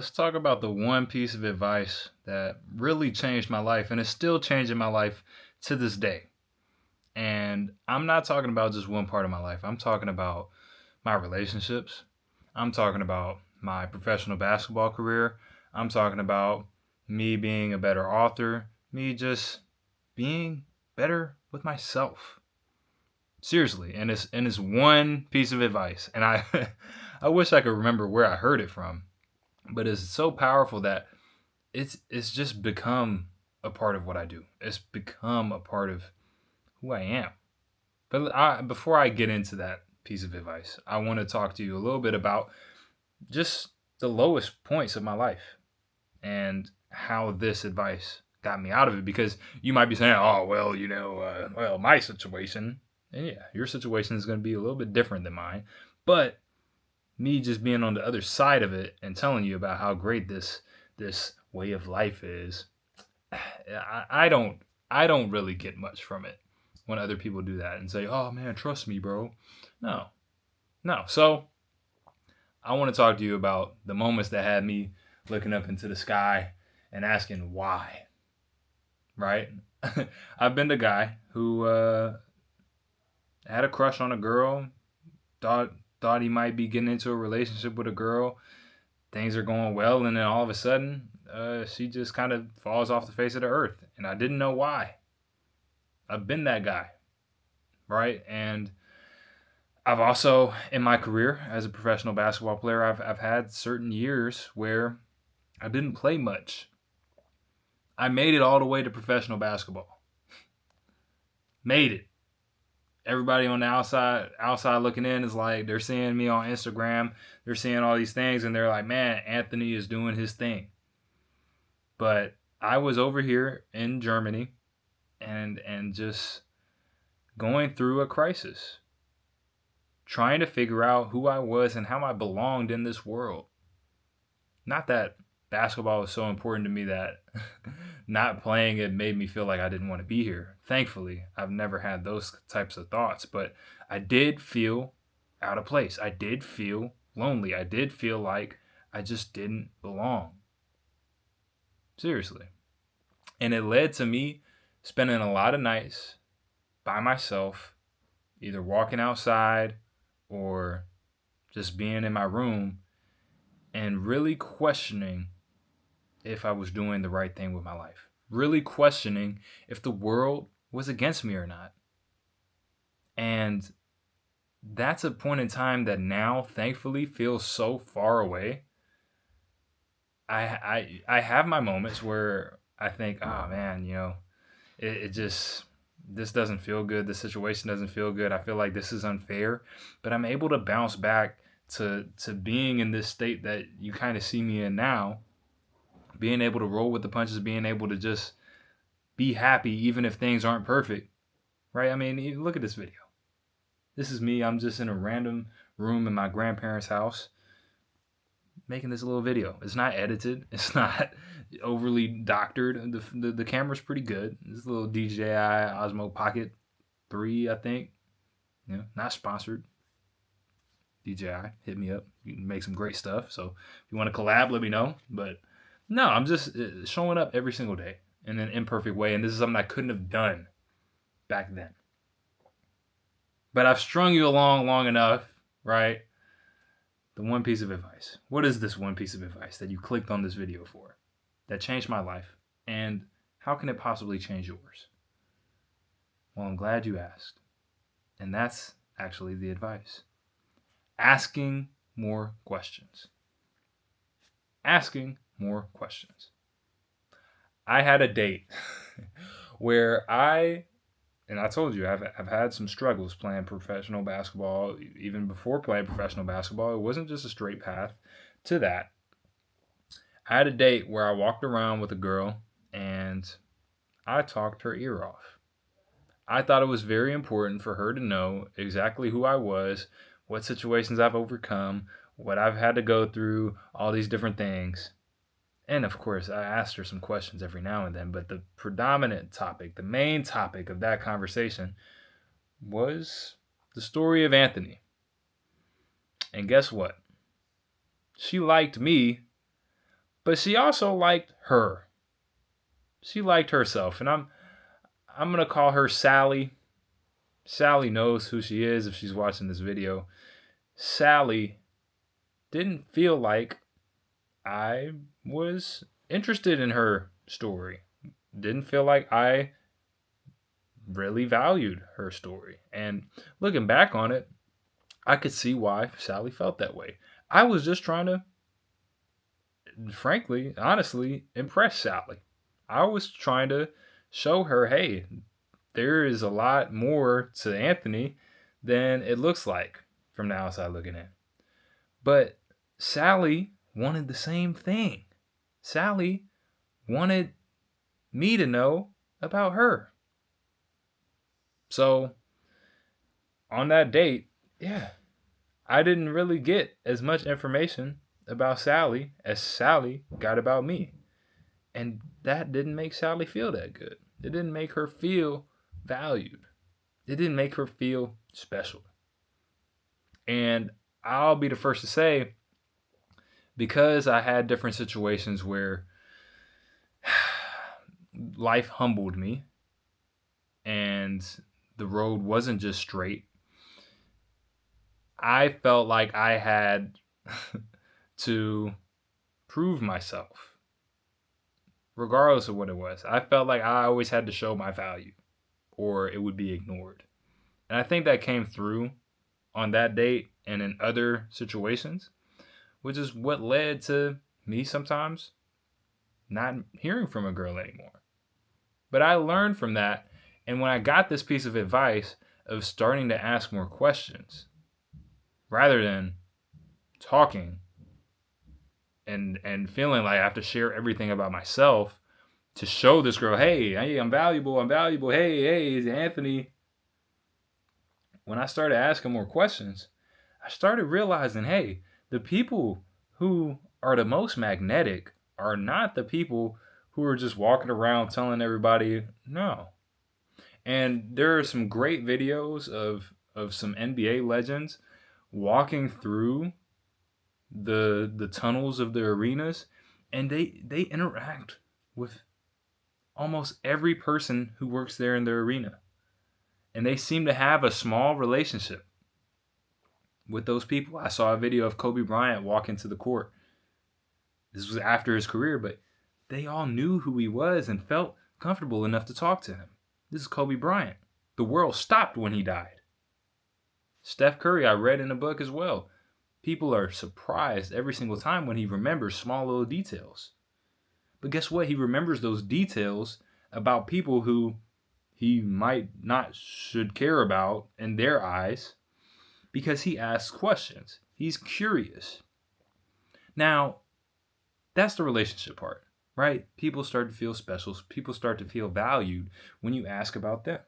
Let's talk about the one piece of advice that really changed my life and is still changing my life to this day. And I'm not talking about just one part of my life. I'm talking about my relationships. I'm talking about my professional basketball career. I'm talking about me being a better author, me just being better with myself. Seriously, and it's one piece of advice. And I I wish I could remember where I heard it from, but it's so powerful that it's just become a part of what I do. It's become a part of who I am. But before I get into that piece of advice, I want to talk to you a little bit about just the lowest points of my life and how this advice got me out of it. Because you might be saying, "Oh, well, well, my situation," and yeah, your situation is going to be a little bit different than mine. But me just being on the other side of it and telling you about how great this way of life is, I don't really get much from it when other people do that and say, "Oh man, trust me, bro." No, no. So I want to talk to you about the moments that had me looking up into the sky and asking why. Right? I've been the guy who had a crush on a girl, thought thought he might be getting into a relationship with a girl. Things are going well, and then all of a sudden, she just kind of falls off the face of the earth, and I didn't know why. I've been that guy, right? And I've also, in my career as a professional basketball player, I've had certain years where I didn't play much. I made it all the way to professional basketball. Made it. Everybody on the outside looking in is like, they're seeing me on Instagram, they're seeing all these things, and they're like, man, Anthony is doing his thing. But I was over here in Germany and just going through a crisis, trying to figure out who I was and how I belonged in this world. Not that basketball was so important to me that not playing it made me feel like I didn't want to be here. Thankfully, I've never had those types of thoughts, but I did feel out of place. I did feel lonely. I did feel like I just didn't belong. Seriously. And it led to me spending a lot of nights by myself, either walking outside or just being in my room and really questioning if I was doing the right thing with my life. Really questioning if the world was against me or not. And that's a point in time that now, thankfully, feels so far away. I have my moments where I think, oh man, it just this doesn't feel good. The situation doesn't feel good. I feel like this is unfair, but I'm able to bounce back to being in this state that you kind of see me in now, being able to roll with the punches, being able to just be happy even if things aren't perfect. Right? I mean, look at this video. This is me. I'm just in a random room in my grandparents' house making this little video. It's not edited. It's not overly doctored. The camera's pretty good. This little DJI Osmo Pocket 3, I think. Not sponsored. DJI, hit me up. You can make some great stuff. So if you want to collab, let me know. But no, I'm just showing up every single day in an imperfect way. And this is something I couldn't have done back then. But I've strung you along long enough, right? The one piece of advice. What is this one piece of advice that you clicked on this video for that changed my life? And how can it possibly change yours? Well, I'm glad you asked. And that's actually the advice. Asking more questions. Asking more questions. I had a date where and I told you, I've had some struggles playing professional basketball. Even before playing professional basketball, it wasn't just a straight path to that. I had a date where I walked around with a girl and I talked her ear off. I thought it was very important for her to know exactly who I was, what situations I've overcome, what I've had to go through, all these different things. And of course, I asked her some questions every now and then, but the predominant topic, the main topic of that conversation was the story of Anthony. And guess what? She liked me, But she also liked her. She liked herself. And I'm gonna call her Sally. Sally knows who she is if she's watching this video. Sally didn't feel like I was interested in her story. Didn't feel like I really valued her story. And looking back on it, I could see why Sally felt that way. I was just trying to, frankly, honestly, impress Sally. I was trying to show her, hey, there is a lot more to Anthony than it looks like from the outside looking in. But Sally wanted the same thing. Sally wanted me to know about her. So on that date, yeah, I didn't really get as much information about Sally as Sally got about me. And that didn't make Sally feel that good. It didn't make her feel valued. It didn't make her feel special. And I'll be the first to say, because I had different situations where life humbled me and the road wasn't just straight, I felt like I had to prove myself, regardless of what it was. I felt like I always had to show my value or it would be ignored. And I think that came through on that date and in other situations, which is what led to me sometimes not hearing from a girl anymore. But I learned from that. And when I got this piece of advice of starting to ask more questions rather than talking and feeling like I have to share everything about myself to show this girl, hey, I'm valuable, hey, it's Anthony. When I started asking more questions, I started realizing, hey, the people who are the most magnetic are not the people who are just walking around telling everybody no. And there are some great videos of some NBA legends walking through the tunnels of the arenas, and they interact with almost every person who works there in their arena. And they seem to have a small relationship with those people. I saw a video of Kobe Bryant walk into the court. This was after his career, but they all knew who he was and felt comfortable enough to talk to him. This is Kobe Bryant. The world stopped when he died. Steph Curry, I read in a book as well. People are surprised every single time when he remembers small little details. But guess what? He remembers those details about people who he might not should care about in their eyes because he asks questions. He's curious. Now, that's the relationship part, right? People start to feel special. People start to feel valued when you ask about them,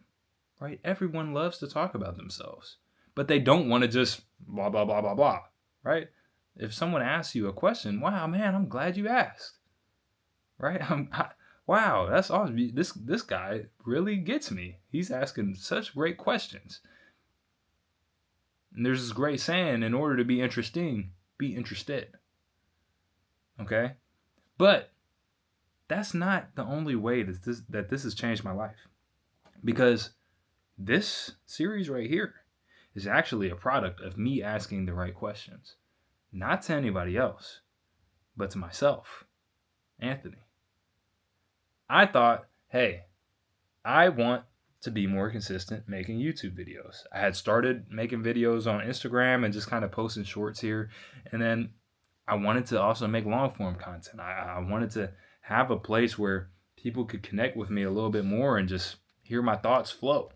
right? Everyone loves to talk about themselves, but they don't want to just blah, blah, blah, blah, blah, right? If someone asks you a question, wow, man, I'm glad you asked, right? Wow, that's awesome. This guy really gets me. He's asking such great questions. And there's this great saying, in order to be interesting, be interested. Okay? But that's not the only way that this has changed my life. Because this series right here is actually a product of me asking the right questions. Not to anybody else, but to myself, Anthony. I thought, hey, I want to be more consistent making YouTube videos. I had started making videos on Instagram and just kind of posting shorts here. And then I wanted to also make long form content. I wanted to have a place where people could connect with me a little bit more and just hear my thoughts flow.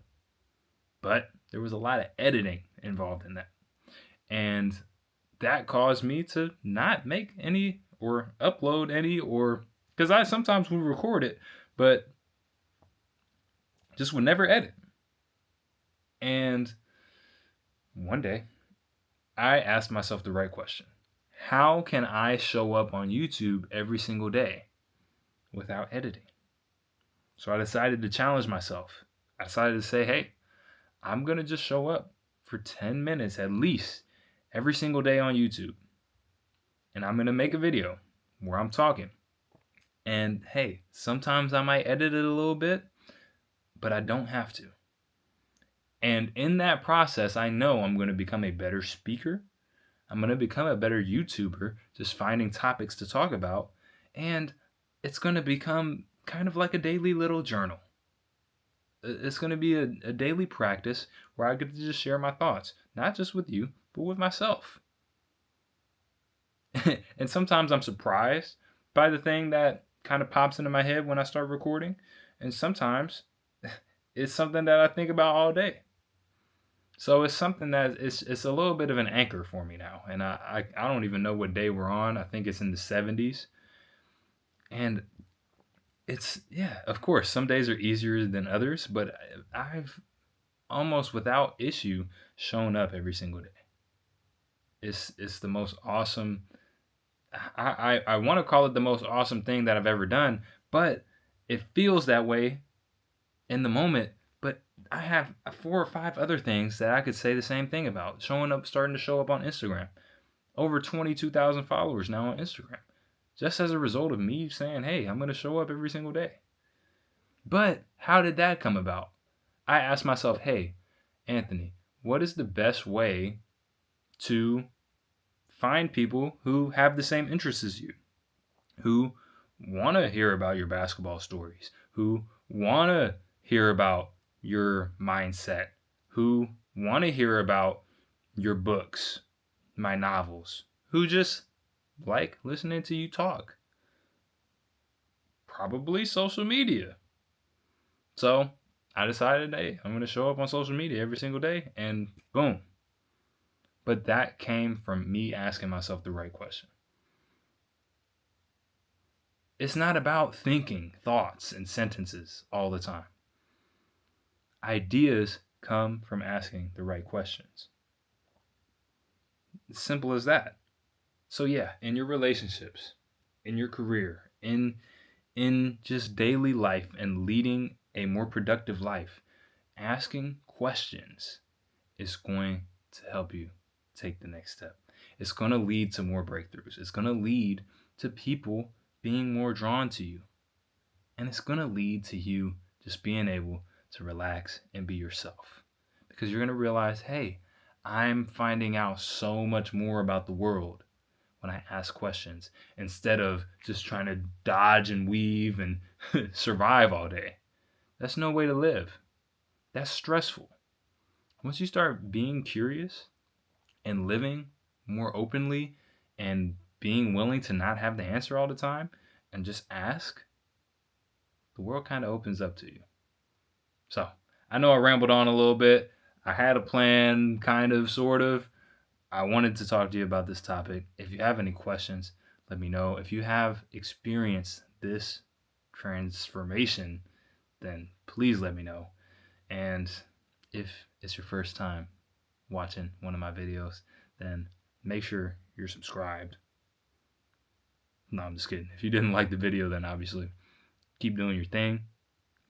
But there was a lot of editing involved in that. And that caused me to not make any or upload any, or because I sometimes would record it, but just would never edit. And one day, I asked myself the right question. How can I show up on YouTube every single day without editing? So I decided to challenge myself. I decided to say, hey, I'm going to just show up for 10 minutes at least every single day on YouTube. And I'm going to make a video where I'm talking. And hey, sometimes I might edit it a little bit, but I don't have to. And in that process, I know I'm going to become a better speaker. I'm going to become a better YouTuber, just finding topics to talk about. And it's going to become kind of like a daily little journal. It's going to be a daily practice where I get to just share my thoughts, not just with you, but with myself. And sometimes I'm surprised by the thing that kind of pops into my head when I start recording. And sometimes it's something that I think about all day. So it's something that it's a little bit of an anchor for me now. And I don't even know what day we're on. I think it's in the 70s. And it's, yeah, of course, some days are easier than others, but I've almost without issue shown up every single day. It's the most awesome. I want to call it the most awesome thing that I've ever done, but it feels that way in the moment. But I have 4 or 5 other things that I could say the same thing about. Showing up, starting to show up on Instagram. Over 22,000 followers now on Instagram. Just as a result of me saying, hey, I'm going to show up every single day. But how did that come about? I asked myself, hey, Anthony, what is the best way to find people who have the same interests as you, who want to hear about your basketball stories, who want to hear about your mindset, who want to hear about your books, my novels, who just like listening to you talk? Probably social media. So I decided, hey, I'm going to show up on social media every single day, and boom. But that came from me asking myself the right question. It's not about thinking thoughts and sentences all the time. Ideas come from asking the right questions. It's simple as that. So yeah, in your relationships, in your career, in just daily life and leading a more productive life, asking questions is going to help you take the next step. It's going to lead to more breakthroughs. It's going to lead to people being more drawn to you. And it's going to lead to you just being able to relax and be yourself. Because you're going to realize, hey, I'm finding out so much more about the world when I ask questions instead of just trying to dodge and weave and survive all day. That's no way to live. That's stressful. Once you start being curious and living more openly and being willing to not have the answer all the time and just ask, the world kind of opens up to you. So I know I rambled on a little bit. I had a plan, kind of, sort of. I wanted to talk to you about this topic. If you have any questions, let me know. If you have experienced this transformation, then please let me know. And if it's your first time watching one of my videos, then make sure you're subscribed. No, I'm just kidding. If you didn't like the video, then obviously keep doing your thing.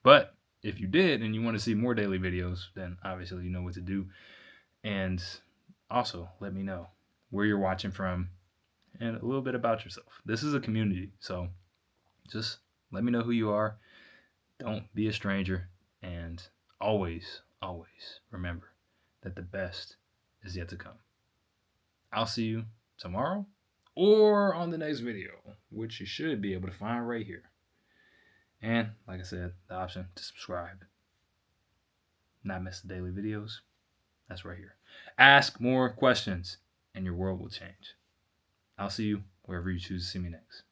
But if you did and you want to see more daily videos, then obviously you know what to do. And also let me know where you're watching from and a little bit about yourself. This is a community, so just let me know who you are. Don't be a stranger. And always, always remember that the best is yet to come. I'll see you tomorrow or on the next video, which you should be able to find right here. And like I said, the option to subscribe, not miss the daily videos, that's right here. Ask more questions and your world will change. I'll see you wherever you choose to see me next.